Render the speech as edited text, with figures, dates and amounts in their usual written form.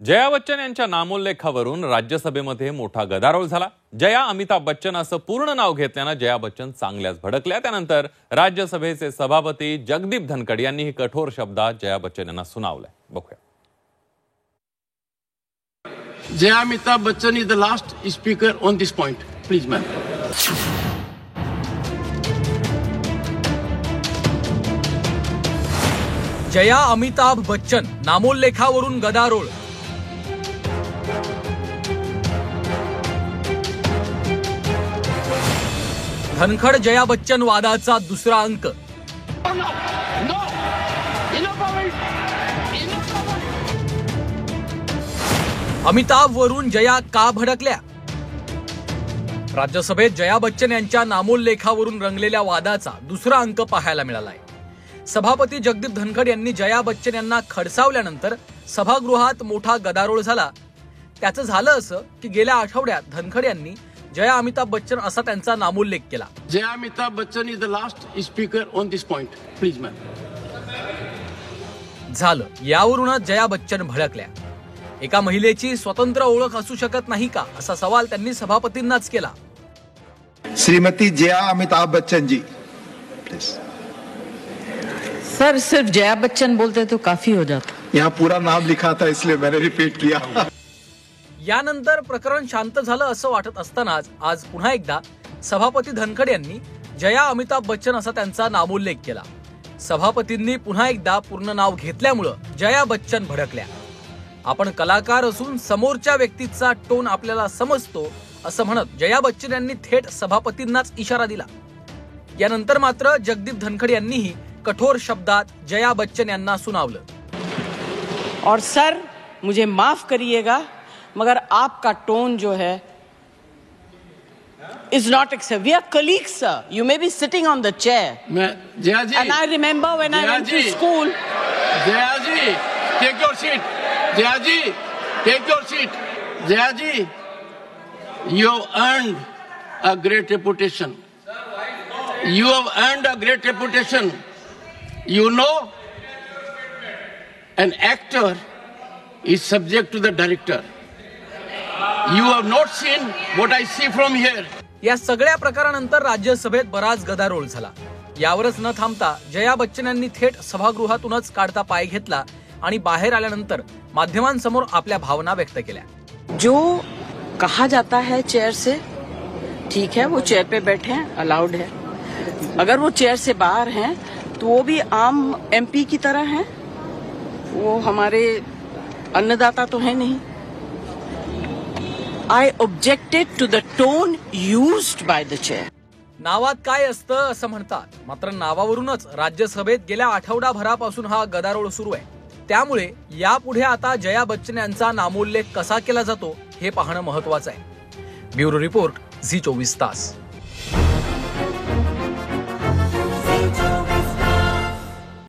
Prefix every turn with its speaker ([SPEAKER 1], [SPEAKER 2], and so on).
[SPEAKER 1] जया बच्चन यांच्या नामोल्लेखावरून राज्यसभेमध्ये मोठा गदारोळ झाला। जया अमिताभ बच्चन असं पूर्ण नाव घेतल्यानं जया बच्चन चांगल्याच भडकल्या। त्यानंतर राज्यसभेचे सभापती जगदीप धनखड यांनी ही कठोर शब्दात जया बच्चन यांना सुनावलंय। बघूया।
[SPEAKER 2] Jaya Amitabh Bachchan is the last speaker on this point. Please, ma'am.
[SPEAKER 3] Jaya Amitabh Bachchan नामोल्लेखावरून गदारोळ। धनखड जया बच्चन वादाचा दुसरा अंक। अमिताभ वरून जया का भडकल्या? राज्यसभेत जया बच्चन यांच्या नामोल्लेखावरून रंगलेल्या वादाचा दुसरा अंक पाहायला मिळालाय। सभापती जगदीप धनखड यांनी जया बच्चन यांना खडसावल्यानंतर सभागृहात मोठा गदारोळ झाला। त्याचं झालं असं की गेल्या आठवड्यात धनखड यांनी जया अमिताभ बच्चन असा त्यांचा नामोल्लेख केला।
[SPEAKER 2] Jaya Amitabh Bachchan is the last speaker on this point. Please, ma'am.
[SPEAKER 3] झालं यावरूनच जया बच्चन भडकल्या। एका महिलेची स्वतंत्र ओळख असू शकत नाही का असा सवाल त्यांनी सभापतींनाच केला।
[SPEAKER 4] श्रीमती जया अमिताभ बच्चन जी, प्लीज।
[SPEAKER 5] सर सिर्फ जया बच्चन बोलते तो काफी हो जाता।
[SPEAKER 4] यहाँ पूरा नाम लिखा था इसलिए मैंने रिपीट किया।
[SPEAKER 3] यानंतर प्रकरण शांत झालं असं वाटत असतानाच आज पुन्हा एकदा सभापती धनखड यांनी जया अमिताभ बच्चन असा त्यांचा नामोल्लेख केला। सभापतींनी पुन्हा एकदा पूर्ण नाव घेतल्यामुळे जया बच्चन भडकल्या। आपण कलाकार असून समोरच्या व्यक्तीचा टोन आपल्याला समजतो असं म्हणत जया बच्चन यांनी थेट सभापतींनाच इशारा दिला। यानंतर मात्र जगदीप धनखड यांनीही कठोर शब्दात जया बच्चन यांना सुनावलं।
[SPEAKER 5] और सर मुझे माफ करिएगा मगर आपका टोन जो है is not acceptable. We are colleagues, sir. You may be sitting on the chair.
[SPEAKER 2] Jaya ji.
[SPEAKER 5] And I remember when I went to school.
[SPEAKER 2] Jaya ji, take your seat. Jaya ji, take your seat. Jaya ji, you have earned a great reputation. You have earned a great reputation. You know, an actor is subject to the director. You have not seen what I see from here.
[SPEAKER 3] या सगळ्या प्रकारानंतर राज्यसभेत बराच गदारोळ झाला। यावरच न थांबता जया बच्चन यांनी थेट सभागृहातूनच काढता पाय घेतला आणि बाहेर आल्यानंतर माध्यमांसमोर आपल्या भावना व्यक्त केल्या।
[SPEAKER 5] जो कहा जाता है चेयर से, ठीक है, वो चेयर पे बैठे हैं, अलाउड है। अगर वो चेयर से बाहर हैं तो वो भी आम एमपी की तरह हैं। वो हमारे अन्नदाता तो है नहीं। I objected to the tone used by the chair.
[SPEAKER 3] नावात काय असतं असं म्हणतात, मात्र नावावरूनच राज्यसभेत गेल्या आठवडाभरापासून हा गदारोळ सुरू आहे। त्यामुळे यापुढे आता जया बच्चन यांचा नामोल्लेख कसा केला जातो हे पाहणं महत्त्वाचं आहे। ब्युरो रिपोर्ट, झी 24 तास।